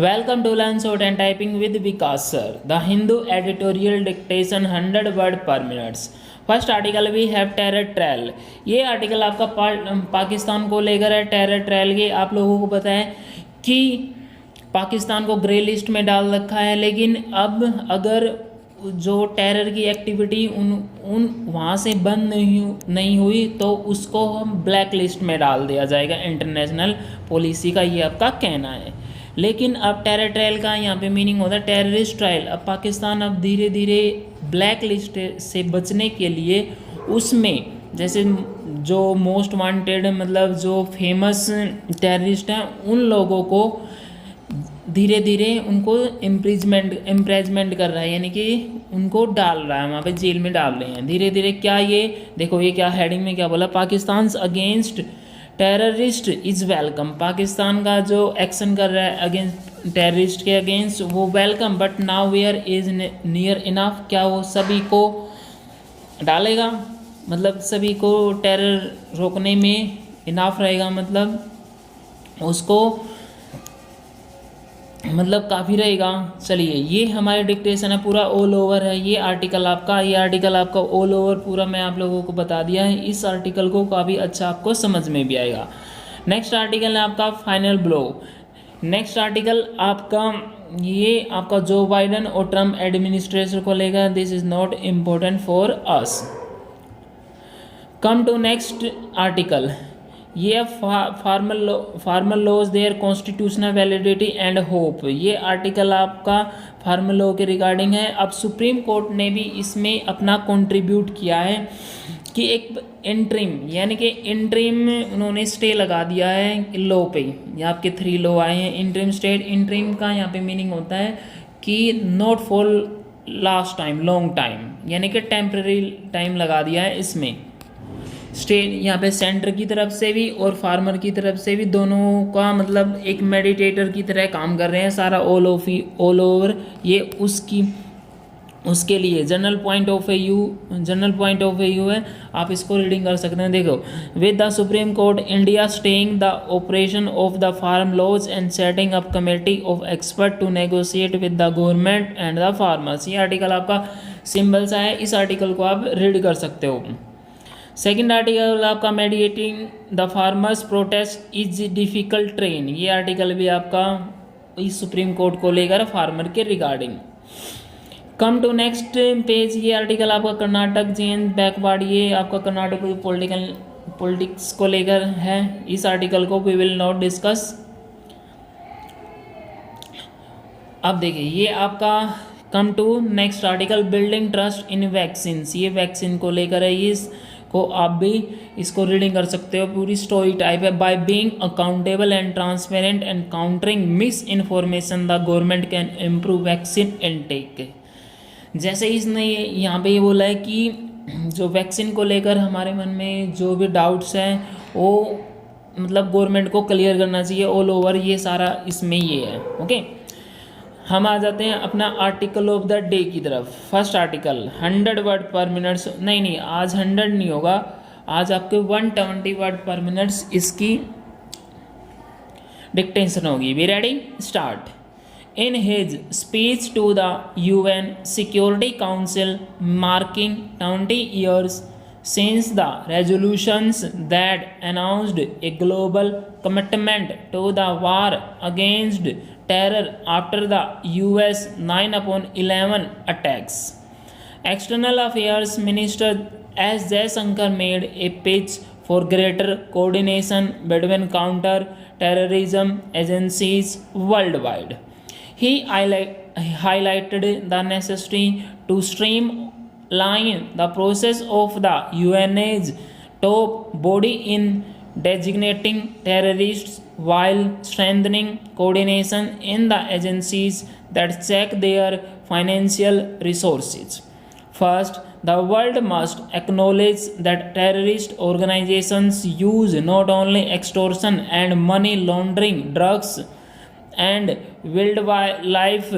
Welcome to Learn Short and Typing with Vikas sir. The Hindu editorial dictation 100 word per minute. First article भी have terror trial. ये article आपका पाकिस्तान को लेकर है। Terror trial के आप लोगों को पता है कि पाकिस्तान को ग्रे लिस्ट में डाल रखा है, लेकिन अब अगर जो टेरर की एक्टिविटी उन वहाँ से बंद नहीं हुई तो उसको हम ब्लैक लिस्ट में डाल दिया जाएगा। इंटरनेशनल पॉलिसी का ये आपका कहना है। लेकिन अब टेरर ट्रायल का यहाँ पे मीनिंग होता है टेररिस्ट ट्रायल। अब पाकिस्तान अब धीरे धीरे ब्लैक लिस्ट से बचने के लिए उसमें जैसे जो मोस्ट वांटेड मतलब जो फेमस टेररिस्ट हैं उन लोगों को धीरे धीरे उनको इम्प्रेजमेंट कर रहा है, यानी कि उनको डाल रहा है, वहाँ पे जेल में डाल रहे हैं धीरे धीरे। क्या ये देखो, ये क्या हेडिंग में क्या बोला, Pakistan against terrorist is welcome. Pakistan का जो एक्शन कर रहा है अगेंस्ट टेररिस्ट के अगेंस्ट वो welcome, but now where is near enough. क्या वो सभी को डालेगा, मतलब सभी को टेरर रोकने में इनफ रहेगा, मतलब उसको मतलब काफ़ी रहेगा। चलिए, ये हमारे डिक्टेशन है, पूरा ऑल ओवर है ये आर्टिकल आपका ऑल ओवर पूरा मैं आप लोगों को बता दिया है। इस आर्टिकल को काफ़ी अच्छा आपको समझ में भी आएगा। नेक्स्ट आर्टिकल है आपका फाइनल ब्लो। नेक्स्ट आर्टिकल आपका जो बाइडन और ट्रम्प एडमिनिस्ट्रेशन को लेकर, this is not important for us. Come to next article, ये formal laws their constitutional validity and hope. ये आर्टिकल आपका फार्मल लॉ के रिगार्डिंग है। अब सुप्रीम कोर्ट ने भी इसमें अपना कंट्रीब्यूट किया है कि एक इंट्रीम यानी कि इंट्रीम उन्होंने स्टे लगा दिया है लॉ पे। ये आपके 3 लॉ आए हैं, इंट्रीम स्टेट। इंट्रीम का यहाँ पे मीनिंग होता है कि not for last time, long time, यानी कि टेम्पररी टाइम लगा दिया है इसमें। स्टेट यहाँ पे सेंटर की तरफ से भी और फार्मर की तरफ से भी, दोनों का मतलब एक मेडिटेटर की तरह काम कर रहे हैं सारा ऑल ओवर। ये उसके लिए जनरल पॉइंट ऑफ व्यू है, आप इसको रीडिंग कर सकते हैं। देखो, with the supreme court India staying the operation of the farm laws and setting up committee of expert to negotiate with the government and the farmers. ये article आपका simple सा है, इस आर्टिकल को आप रीड कर सकते हो। सेकेंड आर्टिकल आपका mediating the farmers protest is difficult terrain. ये आर्टिकल भी आपका इस सुप्रीम कोर्ट को लेकर फार्मर के regarding. Come to next page, ये आर्टिकल आपका कर्नाटक जेन बैकवर्ड, ये आपका कर्नाटक पॉलिटिक्स को लेकर है। इस आर्टिकल को वी विल नॉट डिस्कस। अब देखिए, ये आपका come to next article building trust in vaccine. ये वैक्सीन को लेकर है, इस को आप भी इसको रीडिंग कर सकते हो, पूरी स्टोरी टाइप है। By being accountable and transparent and countering miss information the government can improve vaccine intake. जैसे इसने यहाँ पे ये बोला है कि जो वैक्सीन को लेकर हमारे मन में जो भी डाउट्स हैं वो मतलब गवर्नमेंट को क्लियर करना चाहिए ऑल ओवर। ये सारा इसमें ये है। ओके, हम आ जाते हैं अपना आर्टिकल ऑफ द डे की तरफ। फर्स्ट आर्टिकल 100 वर्ड पर मिनट, नहीं आज 100 नहीं होगा, आज आपके 120 वर्ड पर मिनट इसकी डिक्टेशन होगी। We ready, start. In his speech to the UN security council marking 20 years since the resolutions that announced a global commitment to the war against terror after the US 9/11 attacks, External Affairs Minister S. Jaishankar made a pitch for greater coordination between counter-terrorism agencies worldwide. He highlighted the necessity to streamline the process of the UN's top body in designating terrorists while strengthening coordination in the agencies that check their financial resources. First, the world must acknowledge that terrorist organizations use not only extortion and money laundering, drugs and wildlife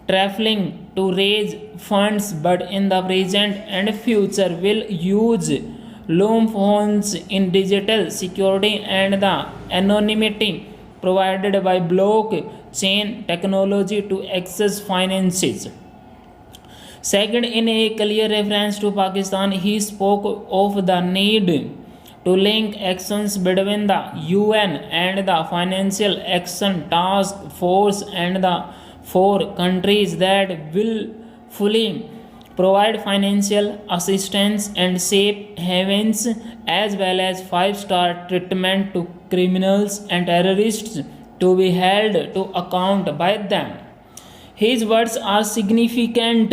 trafficking to raise funds, but in the present and future will use loopholes in digital security and the anonymity provided by block chain technology to access finances. Second, in a clear reference to Pakistan, he spoke of the need to link actions between the UN and the Financial Action Task Force and the 4 countries that will fully provide financial assistance and safe havens, as well as 5-star treatment to criminals and terrorists to be held to account by them. His words are significant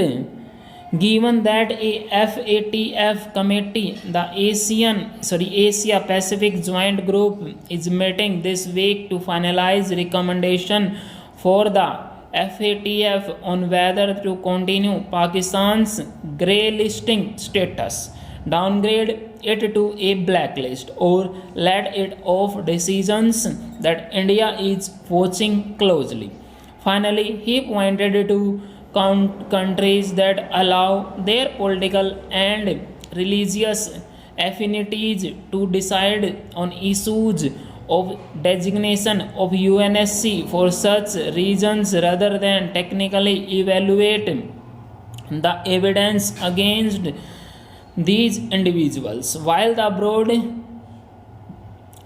given that a FATF committee, the Asia Pacific Joint Group, is meeting this week to finalize recommendation for the FATF on whether to continue Pakistan's grey listing status, downgrade it to a blacklist, or let it off decisions that India is watching closely. Finally, he pointed to countries that allow their political and religious affinities to decide on issues of designation of UNSC for such reasons rather than technically evaluate the evidence against these individuals. While the broad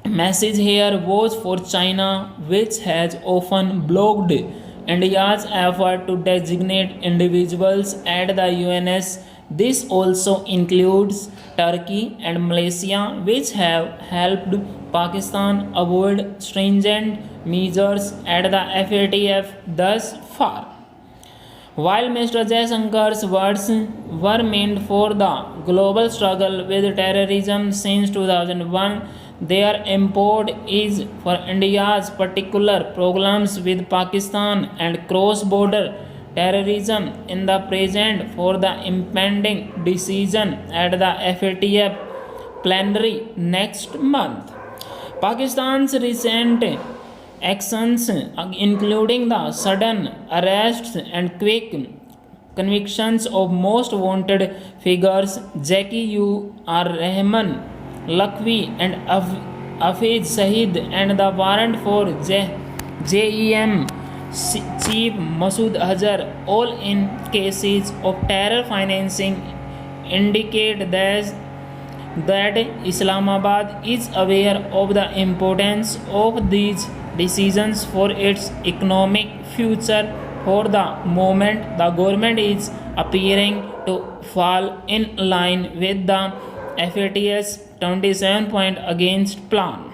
message here was for China, which has often blocked India's effort to designate individuals at the UNS, this also includes Turkey and Malaysia, which have helped Pakistan avoid stringent measures at the FATF thus far. While Mr. Jaisankar's words were meant for the global struggle with terrorism since 2001, their import is for India's particular problems with Pakistan and cross-border terrorism in the present for the impending decision at the FATF plenary next month. Pakistan's recent actions, including the sudden arrests and quick convictions of most wanted figures, Zaki U.R. Rahman, Lakhvi and Hafiz Saeed, and the warrant for JEM Chief Masood Azhar, all in cases of terror financing, indicate that Islamabad is aware of the importance of these decisions for its economic future. For the moment, the government is appearing to fall in line with the FATF's 27-point against plan.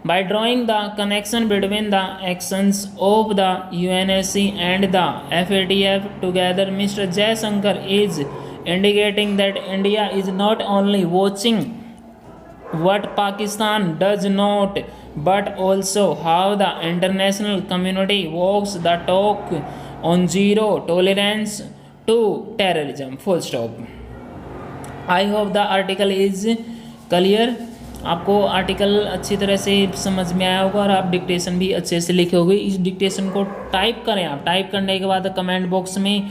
By drawing the connection between the actions of the UNSC and the FATF together, Mr. Jaisankar is indicating that India is not only watching what Pakistan does not, but also how the international community walks the talk on zero tolerance to terrorism. Full stop. I hope the article is clear. आपको article अच्छी तरह से समझ में आया होगा और आप डिक्टेशन भी अच्छे से लिखे होंगे। इस डिक्टेशन को टाइप करें। आप टाइप करने के बाद कमेंट बॉक्स में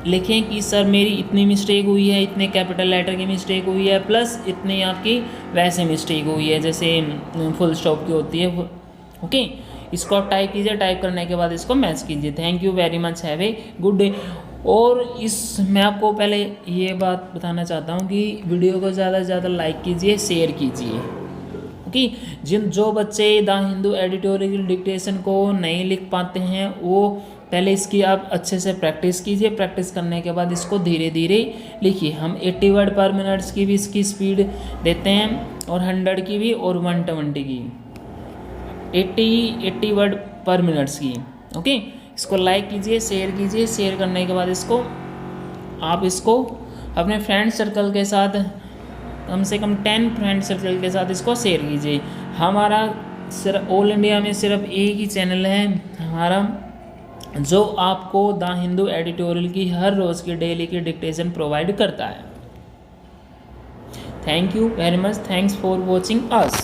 लिखें कि सर मेरी इतनी मिस्टेक हुई है, इतने कैपिटल लेटर की मिस्टेक हुई है, प्लस इतनी आपकी वैसे मिस्टेक हुई है जैसे फुल स्टॉप की होती है। ओके, इसको आप टाइप कीजिए। टाइप करने के बाद इसको मैच कीजिए। Thank you very much, have a good day. और मैं आपको पहले ये बात बताना चाहता हूँ कि वीडियो को ज़्यादा से ज़्यादा लाइक कीजिए, शेयर कीजिए। ओके, जो बच्चे द हिंदू एडिटोरियल डिक्टेशन को नहीं लिख पाते हैं वो पहले इसकी आप अच्छे से प्रैक्टिस कीजिए। प्रैक्टिस करने के बाद इसको धीरे धीरे लिखिए। हम 80 वर्ड पर मिनट्स की भी इसकी स्पीड देते हैं और 100 की भी और 120 की 80 वर्ड पर मिनट्स की। ओके, इसको लाइक कीजिए, शेयर कीजिए। शेयर करने के बाद आप इसको अपने फ्रेंड सर्कल के साथ कम से कम 10 फ्रेंड सर्कल के साथ इसको शेयर कीजिए। हमारा सिर्फ ऑल इंडिया में सिर्फ एक ही चैनल है हमारा जो आपको द हिंदू एडिटोरियल की हर रोज़ की डेली की डिक्टेशन प्रोवाइड करता है। Thank you very much, thanks for watching us.